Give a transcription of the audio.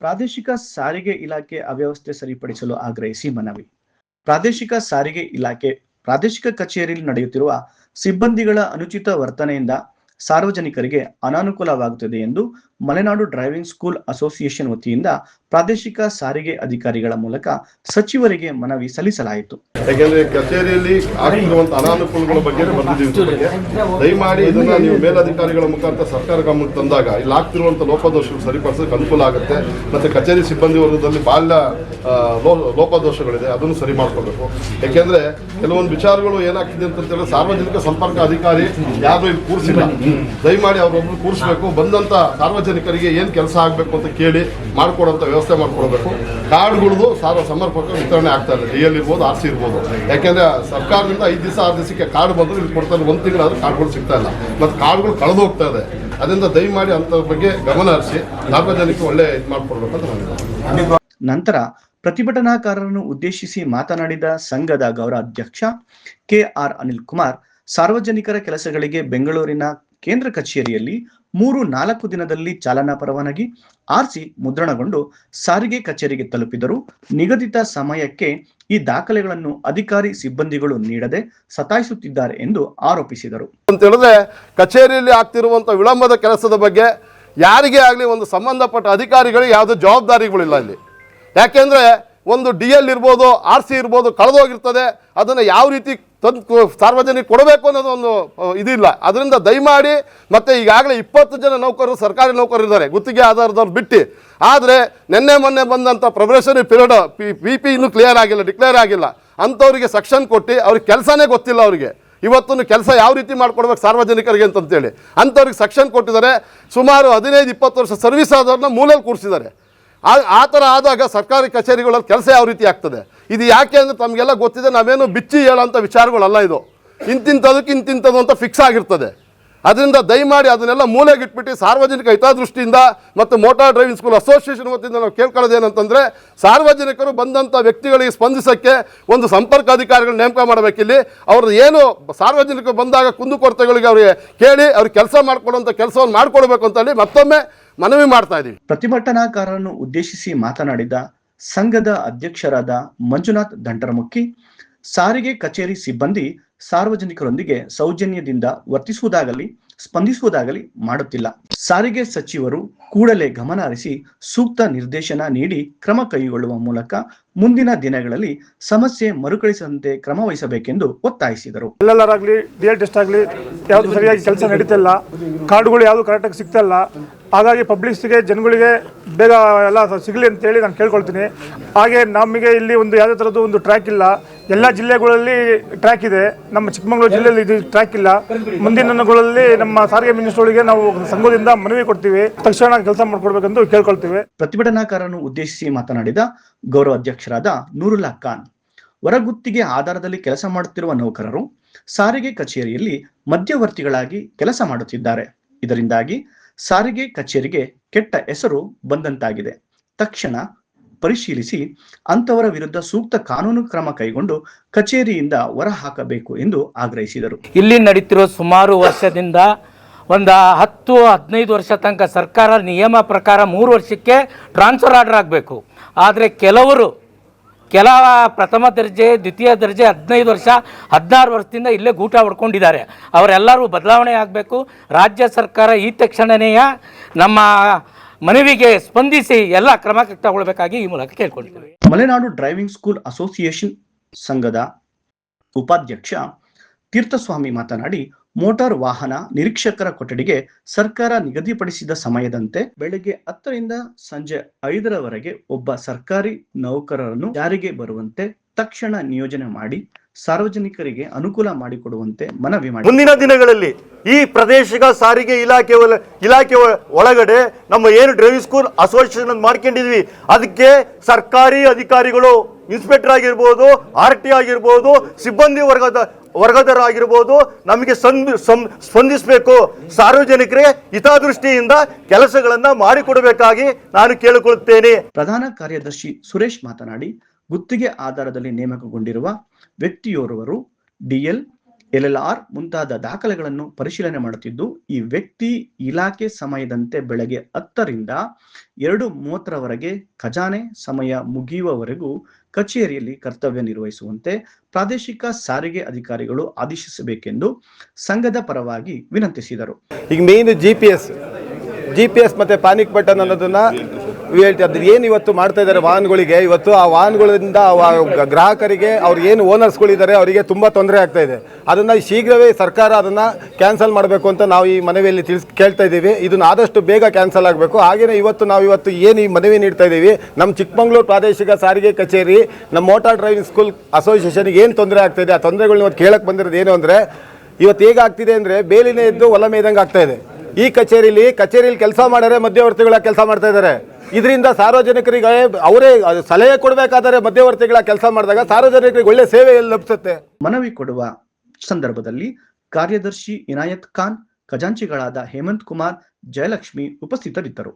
ಪ್ರಾದೇಶಿಕ ಸಾರಿಗೆ ಇಲಾಖೆ ಅವ್ಯವಸ್ಥೆ ಸರಿಪಡಿಸಲು ಆಗ್ರಹಿಸಿ ಮನವಿ. ಪ್ರಾದೇಶಿಕ ಸಾರಿಗೆ ಇಲಾಖೆ ಪ್ರಾದೇಶಿಕ ಕಚೇರಿಯಲ್ಲಿ ನಡೆಯುತ್ತಿರುವ ಸಿಬ್ಬಂದಿಗಳ ಅನುಚಿತ ವರ್ತನೆಯಿಂದ ಸಾರ್ವಜನಿಕರಿಗೆ ಅನಾನುಕೂಲವಾಗುತ್ತದೆ ಎಂದು ಮಲೆನಾಡು ಡ್ರೈವಿಂಗ್ ಸ್ಕೂಲ್ ಅಸೋಸಿಯೇಷನ್ ವತಿಯಿಂದ ಪ್ರಾದೇಶಿಕ ಸಾರಿಗೆ ಅಧಿಕಾರಿಗಳ ಮೂಲಕ ಸಚಿವರಿಗೆ ಮನವಿ ಸಲ್ಲಿಸಲಾಯಿತು. ಯಾಕೆಂದ್ರೆ ಕಚೇರಿಯಲ್ಲಿ ಆಗಿರುವಂತಹ ಅನಾನುಕೂಲಗಳ ಬಗ್ಗೆ ಬಂದಿದ್ದೀವಿ. ದಯಮಾಡಿ ಇದನ್ನ ನೀವು ಮೇಲಧಿಕಾರಿಗಳ ಮುಖಾಂತರ ಸರ್ಕಾರ ಗಮನಕ್ಕೆ ತಂದಾಗ ಇಲ್ಲಿ ಆಗ್ತಿರುವಂತಹ ಲೋಪದೋಷಗಳು ಸರಿಪಡಿಸೋಕೆ ಅನುಕೂಲ ಆಗುತ್ತೆ. ಮತ್ತೆ ಕಚೇರಿ ಸಿಬ್ಬಂದಿ ವರ್ಗದಲ್ಲಿ ಬಾಲ್ಯ ಲೋಪದೋಷಗಳಿದೆ, ಅದನ್ನು ಸರಿ ಮಾಡ್ಕೋಬೇಕು. ಯಾಕೆಂದ್ರೆ ಕೆಲವೊಂದು ವಿಚಾರಗಳು ಏನಾಗ್ತಿದೆ ಅಂತ ಹೇಳಿದ್ರೆ ಸಾರ್ವಜನಿಕ ಸಂಪರ್ಕ ಅಧಿಕಾರಿ ಯಾರು ಇಲ್ಲಿ ಕೂರಿಸಿಲ್ಲ. ದಯಮಾಡಿ ಅವರೊಬ್ರು ಕೂರಿಸಬೇಕು. ಬಂದಂತ ಸಾರ್ವಜನಿಕರಿಗೆ ಏನ್ ಕೆಲಸ ಆಗ್ಬೇಕು ಅಂತ ಕೇಳಿ ಮಾಡ್ಕೊಡುವಂತ ವ್ಯವಸ್ಥೆ ಮಾಡ್ಕೊಡ್ಬೇಕು. ಕಾರ್ಡ್ಗಳದು ಸಮರ್ಪಕ ವಿತರಣೆ ಆಗ್ತಾ ಇದೆ. DL ಇರ್ಬೋದು, RC ಇರ್ಬೋದು. ಯಾಕೆಂದ್ರೆ ಸರ್ಕಾರದಿಂದ 5 ದಿವಸ 6 ದಿವಸಕ್ಕೆ ಕಾರ್ಡ್ ಬಂದ್ರೆ ಇಲ್ಲಿ ಕೊಡ್ತಾರೆ. 1 ತಿಂಗಳಾದ್ರೂ ಕಾರ್ಡ್ಗಳು ಸಿಗ್ತಾ ಇಲ್ಲ, ಮತ್ತೆ ಕಾರ್ಡ್ಗಳು ಕಳೆದು ಹೋಗ್ತಾ ಇದೆ. ಅದರಿಂದ ದಯಮಾಡಿ ಅಂತ ಬಗ್ಗೆ ಗಮನ ಹರಿಸಿ ಸಾರ್ವಜನಿಕ ಒಳ್ಳೆ ಇದು ಮಾಡ್ಕೊಡ್ಬೇಕು ಅಂತ ನಾನು. ನಂತರ ಪ್ರತಿಭಟನಾಕಾರರನ್ನು ಉದ್ದೇಶಿಸಿ ಮಾತನಾಡಿದ ಸಂಘದ ಗೌರವ ಅಧ್ಯಕ್ಷ KR ಅನಿಲ್ ಕುಮಾರ್, ಸಾರ್ವಜನಿಕರ ಕೆಲಸಗಳಿಗೆ ಬೆಂಗಳೂರಿನ ಕೇಂದ್ರ ಕಚೇರಿಯಲ್ಲಿ 3-4 ದಿನದಲ್ಲಿ ಚಾಲನಾ ಪರವಾನಗಿ RC ಮುದ್ರಣಗೊಂಡು ಸಾರಿಗೆ ಕಚೇರಿಗೆ ತಲುಪಿದರೂ ನಿಗದಿತ ಸಮಯಕ್ಕೆ ಈ ದಾಖಲೆಗಳನ್ನು ಅಧಿಕಾರಿ ಸಿಬ್ಬಂದಿಗಳು ನೀಡದೆ ಸತಾಯಿಸುತ್ತಿದ್ದಾರೆ ಎಂದು ಆರೋಪಿಸಿದರು. ಅಂತ ಹೇಳಿದ್ರೆ ಕಚೇರಿಯಲ್ಲಿ ಆಗ್ತಿರುವಂತಹ ವಿಳಂಬದ ಕೆಲಸದ ಬಗ್ಗೆ ಯಾರಿಗೇ ಆಗಲಿ ಒಂದು ಸಂಬಂಧಪಟ್ಟ ಅಧಿಕಾರಿಗಳಿಗೆ ಯಾವುದೇ ಜವಾಬ್ದಾರಿಗಳಿಲ್ಲ ಇಲ್ಲಿ. ಯಾಕೆಂದ್ರೆ ಒಂದು DL ಇರ್ಬೋದು, RC ಇರ್ಬೋದು, ಕಳೆದೋಗಿರ್ತದೆ. ಅದನ್ನು ಯಾವ ರೀತಿ ಸಾರ್ವಜನಿಕ ಕೊಡಬೇಕು ಅನ್ನೋದು ಒಂದು ಇದಿಲ್ಲ. ಅದರಿಂದ ದಯಮಾಡಿ, ಮತ್ತೆ ಈಗಾಗಲೇ 20 ಜನ ನೌಕರರು ಸರ್ಕಾರಿ ನೌಕರರು ಇದ್ದಾರೆ ಗುತ್ತಿಗೆ ಆಧಾರದವ್ರು ಬಿಟ್ಟು. ಆದರೆ ಮೊನ್ನೆ ಬಂದಂಥ ಪ್ರೊಬೇಷನರಿ ಪೀರಿಯಡ್ PP ಇನ್ನೂ ಕ್ಲಿಯರ್ ಆಗಿಲ್ಲ, ಡಿಕ್ಲೇರ್ ಆಗಿಲ್ಲ. ಅಂಥವ್ರಿಗೆ ಸೆಕ್ಷನ್ ಕೊಟ್ಟು ಅವ್ರಿಗೆ ಕೆಲಸನೇ ಗೊತ್ತಿಲ್ಲ. ಅವರಿಗೆ ಇವತ್ತು ಕೆಲಸ ಯಾವ ರೀತಿ ಮಾಡ್ಕೊಡ್ಬೇಕು ಸಾರ್ವಜನಿಕರಿಗೆ ಅಂತಂತೇಳಿ ಅಂಥವ್ರಿಗೆ ಸೆಕ್ಷನ್ ಕೊಟ್ಟಿದ್ದಾರೆ. ಸುಮಾರು 15-20 ವರ್ಷ ಸರ್ವಿಸ್ ಆದವ್ರನ್ನ ಮೂಲೆಯಲ್ಲಿ ಕೂರಿಸಿದ್ದಾರೆ. ಆ ಥರ ಆದಾಗ ಸರ್ಕಾರಿ ಕಚೇರಿಗಳಲ್ಲಿ ಕೆಲಸ ಯಾವ ರೀತಿ ಆಗ್ತದೆ? ಇದು ಯಾಕೆ ಅಂದರೆ ತಮಗೆಲ್ಲ ಗೊತ್ತಿದೆ, ನಾವೇನು ಬಿಚ್ಚಿ ಹೇಳೋಂಥ ವಿಚಾರಗಳಲ್ಲ. ಇದು ಇಂತಿಂಥದಕ್ಕೆ ಇಂತಿಂಥದ್ದು ಅಂತ ಫಿಕ್ಸ್ ಆಗಿರ್ತದೆ. ಅದರಿಂದ ದಯಮಾಡಿ ಅದನ್ನೆಲ್ಲ ಮೂಲೆಗಿಟ್ಬಿಟ್ಟು ಸಾರ್ವಜನಿಕ ಹಿತದೃಷ್ಟಿಯಿಂದ ಮತ್ತು ಮೋಟಾರ್ ಡ್ರೈವಿಂಗ್ ಸ್ಕೂಲ್ ಅಸೋಸಿಯೇಷನ್ ವತಿಯಿಂದ ನಾವು ಕೇಳ್ಕೊಳ್ಳೋದೇನಂತಂದರೆ, ಸಾರ್ವಜನಿಕರು ಬಂದಂಥ ವ್ಯಕ್ತಿಗಳಿಗೆ ಸ್ಪಂದಿಸೋಕ್ಕೆ ಒಂದು ಸಂಪರ್ಕ ಅಧಿಕಾರಿಗಳು ನೇಮಕ ಮಾಡಬೇಕಿಲ್ಲಿ. ಅವ್ರದ್ದು ಏನು ಸಾರ್ವಜನಿಕರು ಬಂದಾಗ ಕುಂದುಕೊರತೆಗಳಿಗೆ ಅವರಿಗೆ ಕೇಳಿ ಅವ್ರಿಗೆ ಕೆಲಸ ಮಾಡಿಕೊಡುವಂಥ ಕೆಲಸವನ್ನು ಮಾಡಿಕೊಡ್ಬೇಕು ಅಂತೇಳಿ ಮತ್ತೊಮ್ಮೆ ಮನವಿ ಮಾಡ್ತಾ ಇದ್ದೀವಿ. ಪ್ರತಿಭಟನಾಕಾರರನ್ನು ಉದ್ದೇಶಿಸಿ ಮಾತನಾಡಿದ ಸಂಘದ ಅಧ್ಯಕ್ಷರಾದ ಮಂಜುನಾಥ್ ದಂಟರಮುಖಿ, ಸಾರಿಗೆ ಕಚೇರಿ ಸಿಬ್ಬಂದಿ ಸಾರ್ವಜನಿಕರೊಂದಿಗೆ ಸೌಜನ್ಯದಿಂದ ವರ್ತಿಸುವುದಾಗಲಿ ಸ್ಪಂದಿಸುವುದಾಗಲಿ ಮಾಡುತ್ತಿಲ್ಲ. ಸಾರಿಗೆ ಸಚಿವರು ಕೂಡಲೇ ಗಮನ ಹರಿಸಿ ಸೂಕ್ತ ನಿರ್ದೇಶನ ನೀಡಿ ಕ್ರಮ ಕೈಗೊಳ್ಳುವ ಮೂಲಕ ಮುಂದಿನ ದಿನಗಳಲ್ಲಿ ಸಮಸ್ಯೆ ಮರುಕಳಿಸದಂತೆ ಕ್ರಮ ವಹಿಸಬೇಕೆಂದು ಒತ್ತಾಯಿಸಿದರು. ಎಲ್ಲರಾಗಲಿ DL ಟೆಸ್ಟ್ ಆಗಲಿ ಯಾವುದು ಸರಿಯಾಗಿ ಕೆಲಸ ನಡೀತಿಲ್ಲ, ಕಾರ್ಡ್ಗಳು ಯಾವುದು ಕರೆಕ್ಟಾಗಿ ಸಿಗ್ತಾ ಇಲ್ಲ. ಹಾಗಾಗಿ ಪಬ್ಲಿಕ್ಸ್ಗೆ ಜನಗಳಿಗೆ ಬೇಗ ಎಲ್ಲ ಸಿಗಲಿ ಅಂತೇಳಿ ನಾನು ಕೇಳ್ಕೊಳ್ತೀನಿ. ಹಾಗೆ ನಮಗೆ ಇಲ್ಲಿ ಒಂದು ಯಾವುದೇ ಥರದ್ದು ಒಂದು ಟ್ರ್ಯಾಕ್ ಇಲ್ಲ. ಎಲ್ಲ ಜಿಲ್ಲೆಗಳಲ್ಲಿ ಟ್ರ್ಯಾಕ್ ಇದೆ, ನಮ್ಮ ಚಿಕ್ಕಮಗಳೂರು ಜಿಲ್ಲೆಯಲ್ಲಿ ಇದು ಟ್ರ್ಯಾಕ್ ಇಲ್ಲ. ಮುಂದಿನ ದಿನಗಳಲ್ಲಿ ನಮ್ಮ ಸಾರಿಗೆ ಮಿನಿಸ್ಟರ್ಗಳಿಗೆ ನಾವು ಸಂಘದಿಂದ ಮನವಿ ಕೊಡ್ತೀವಿ, ತಕ್ಷಣ ಕೆಲಸ ಮಾಡಿಕೊಡ್ಬೇಕೆಂದು ಕೇಳ್ಕೊಳ್ತೀವಿ. ಪ್ರತಿಭಟನಾಕಾರರನ್ನು ಉದ್ದೇಶಿಸಿ ಮಾತನಾಡಿದ ಗೌರವ ಅಧ್ಯಕ್ಷರಾದ ನೂರುಲ್ಲಾ ಖಾನ್, ಹೊರಗುತ್ತಿಗೆ ಆಧಾರದಲ್ಲಿ ಕೆಲಸ ಮಾಡುತ್ತಿರುವ ನೌಕರರು ಸಾರಿಗೆ ಕಚೇರಿಯಲ್ಲಿ ಮಧ್ಯವರ್ತಿಗಳಾಗಿ ಕೆಲಸ ಮಾಡುತ್ತಿದ್ದಾರೆ. ಇದರಿಂದಾಗಿ ಸಾರಿಗೆ ಕಚೇರಿಗೆ ಕೆಟ್ಟ ಹೆಸರು ಬಂದಂತಾಗಿದೆ. ತಕ್ಷಣ ಪರಿಶೀಲಿಸಿ ಅಂತವರ ವಿರುದ್ಧ ಸೂಕ್ತ ಕಾನೂನು ಕ್ರಮ ಕೈಗೊಂಡು ಕಚೇರಿಯಿಂದ ಹೊರಹಾಕಬೇಕು ಎಂದು ಆಗ್ರಹಿಸಿದರು. ಇಲ್ಲಿ ನಡೀತಿರೋ ಸುಮಾರು ವರ್ಷದಿಂದ ಒಂದು 10-15 ವರ್ಷ ತನಕ ಸರ್ಕಾರ ನಿಯಮ ಪ್ರಕಾರ 3 ವರ್ಷಕ್ಕೆ ಟ್ರಾನ್ಸ್ಫರ್ ಆರ್ಡರ್ ಆಗಬೇಕು. ಆದರೆ ಕೆಲ ಪ್ರಥಮ ದರ್ಜೆ, ದ್ವಿತೀಯ ದರ್ಜೆ 15 ವರ್ಷ 16 ವರ್ಷದಿಂದ ಇಲ್ಲೇ ಗೂಟ ಹೊಡ್ಕೊಂಡಿದ್ದಾರೆ. ಅವರೆಲ್ಲರೂ ಬದಲಾವಣೆ ಆಗಬೇಕು. ರಾಜ್ಯ ಸರ್ಕಾರ ಈ ತಕ್ಷಣವೇ ನಮ್ಮ ಮನವಿಗೆ ಸ್ಪಂದಿಸಿ ಎಲ್ಲ ಕ್ರಮ ತಗೊಳ್ಬೇಕಾಗಿ ಈ ಮೂಲಕ ಕೇಳ್ಕೊಂಡಿದ್ದೇವೆ. ಮಲೆನಾಡು ಡ್ರೈವಿಂಗ್ ಸ್ಕೂಲ್ ಅಸೋಸಿಯೇಷನ್ ಸಂಘದ ಉಪಾಧ್ಯಕ್ಷ ತೀರ್ಥಸ್ವಾಮಿ ಮಾತನಾಡಿ, ಮೋಟಾರ್ ವಾಹನ ನಿರೀಕ್ಷಕರ ಕೊಠಡಿಗೆ ಸರ್ಕಾರ ನಿಗದಿಪಡಿಸಿದ ಸಮಯದಂತೆ ಬೆಳಗ್ಗೆ 10 ರಿಂದ ಸಂಜೆ 5ರವರೆಗೆ ಒಬ್ಬ ಸರ್ಕಾರಿ ನೌಕರರನ್ನು ಜಾರಿಗೆ ಬರುವಂತೆ ತಕ್ಷಣ ನಿಯೋಜನೆ ಮಾಡಿ ಸಾರ್ವಜನಿಕರಿಗೆ ಅನುಕೂಲ ಮಾಡಿಕೊಡುವಂತೆ ಮನವಿ ಮಾಡಿ, ಮುಂದಿನ ದಿನಗಳಲ್ಲಿ ಈ ಪ್ರಾದೇಶಿಕ ಸಾರಿಗೆ ಇಲಾಖೆ ಒಳಗಡೆ ನಮ್ಮ ಏನು ಡ್ರೈವಿಂಗ್ ಸ್ಕೂಲ್ ಅಸೋಸಿಯೇಷನ್ ಮಾಡ್ಕೊಂಡಿದ್ವಿ, ಅದಕ್ಕೆ ಸರ್ಕಾರಿ ಅಧಿಕಾರಿಗಳು, ಇನ್ಸ್ಪೆಕ್ಟರ್ ಆಗಿರ್ಬೋದು, RT ಆಗಿರ್ಬೋದು, ಸಿಬ್ಬಂದಿ ವರ್ಗದವರಾಗಿರ್ಬೋದು ನಮಗೆ ಸ್ಪಂದಿಸಬೇಕು. ಸಾರ್ವಜನಿಕರಿಗೆ ಹಿತದೃಷ್ಟಿಯಿಂದ ಕೆಲಸಗಳನ್ನ ಮಾಡಿಕೊಡಬೇಕಾಗಿ ನಾನು ಕೇಳಿಕೊಳ್ಳುತ್ತೇನೆ. ಪ್ರಧಾನ ಕಾರ್ಯದರ್ಶಿ ಸುರೇಶ್ ಮಾತನಾಡಿ, ಗುತ್ತಿಗೆ ಆಧಾರದಲ್ಲಿ ನೇಮಕಗೊಂಡಿರುವ ವ್ಯಕ್ತಿಯೋರ್ವರು DL, LLR ಮುಂತಾದ ದಾಖಲೆಗಳನ್ನು ಪರಿಶೀಲನೆ ಮಾಡುತ್ತಿದ್ದು, ಈ ವ್ಯಕ್ತಿ ಇಲಾಖೆ ಸಮಯದಂತೆ ಬೆಳಗ್ಗೆ 10ರಿಂದ 2:30ರವರೆಗೆ ಖಜಾನೆ ಸಮಯ ಮುಗಿಯುವವರೆಗೂ ಕಚೇರಿಯಲ್ಲಿ ಕರ್ತವ್ಯ ನಿರ್ವಹಿಸುವಂತೆ ಪ್ರಾದೇಶಿಕ ಸಾರಿಗೆ ಅಧಿಕಾರಿಗಳು ಆದೇಶಿಸಬೇಕೆಂದು ಸಂಘದ ಪರವಾಗಿ ವಿನಂತಿಸಿದರು. ಈಗ ಮೇನ್ GPS ಮತ್ತು ಪಾನಿಕ್ ಬಟನ್ ಅನ್ನೋದನ್ನ ಹೇಳ್ತಾರೆ. ಏನು ಇವತ್ತು ಮಾಡ್ತಾ ಇದ್ದಾರೆ ವಾಹನಗಳಿಗೆ, ಇವತ್ತು ಆ ವಾಹನಗಳಿಂದ ಗ್ರಾಹಕರಿಗೆ ಅವ್ರು ಏನು ಓನರ್ಸ್ಗಳಿದ್ದಾರೆ ಅವರಿಗೆ ತುಂಬ ತೊಂದರೆ ಆಗ್ತಾ ಇದೆ. ಅದನ್ನು ಶೀಘ್ರವೇ ಸರ್ಕಾರ ಅದನ್ನು ಕ್ಯಾನ್ಸಲ್ ಮಾಡಬೇಕು ಅಂತ ನಾವು ಈ ಮನವಿಯಲ್ಲಿ ಕೇಳ್ತಾ ಇದ್ದೀವಿ. ಇದನ್ನು ಆದಷ್ಟು ಬೇಗ ಕ್ಯಾನ್ಸಲ್ ಆಗಬೇಕು. ಹಾಗೆಯೇ ಇವತ್ತು ಏನು ಈ ಮನವಿ ನೀಡ್ತಾ ಇದ್ದೀವಿ, ನಮ್ಮ ಚಿಕ್ಕಮಗಳೂರು ಪ್ರಾದೇಶಿಕ ಸಾರಿಗೆ ಕಚೇರಿ, ನಮ್ಮ ಮೋಟಾರ್ ಡ್ರೈವಿಂಗ್ ಸ್ಕೂಲ್ ಅಸೋಸಿಯೇಷನ್ಗೆ ಏನು ತೊಂದರೆ ಆಗ್ತಾ ಇದೆ, ಆ ತೊಂದರೆಗಳನ್ನ ಇವತ್ತು ಕೇಳಕ್ಕೆ ಬಂದಿರೋದು ಏನು ಅಂದರೆ, ಇವತ್ತು ಹೇಗಾಗ್ತಿದೆ ಅಂದರೆ ಬೇಲಿನೇ ಇದ್ದು ಹೊಲ ಮೇಯ್ದಂಗೆ ಆಗ್ತಾ ಇದೆ. ಈ ಕಚೇರಿಯಲ್ಲಿ ಕೆಲಸ ಮಾಡಾರೆ ಮಧ್ಯವರ್ತಿಗಳ ಕೆಲಸ ಮಾಡ್ತಾ ಇದ್ದಾರೆ. ಇದರಿಂದ ಸಾರ್ವಜನಿಕರಿಗೆ ಅವರೇ ಸಲಹೆ ಕೊಡಬೇಕಾದರೆ ಮಧ್ಯವರ್ತಿಗಳ ಕೆಲಸ ಮಾಡಿದಾಗ ಸಾರ್ವಜನಿಕರಿಗೆ ಒಳ್ಳೆ ಸೇವೆ ಲಭಿಸುತ್ತೆ. ಮನವಿ ಕೊಡುವ ಸಂದರ್ಭದಲ್ಲಿ ಕಾರ್ಯದರ್ಶಿ ಇನಾಯತ್ ಖಾನ್, ಖಜಾಂಚಿಗಳಾದ ಹೇಮಂತ್ ಕುಮಾರ್, ಜಯಲಕ್ಷ್ಮಿ ಉಪಸ್ಥಿತರಿದ್ದರು.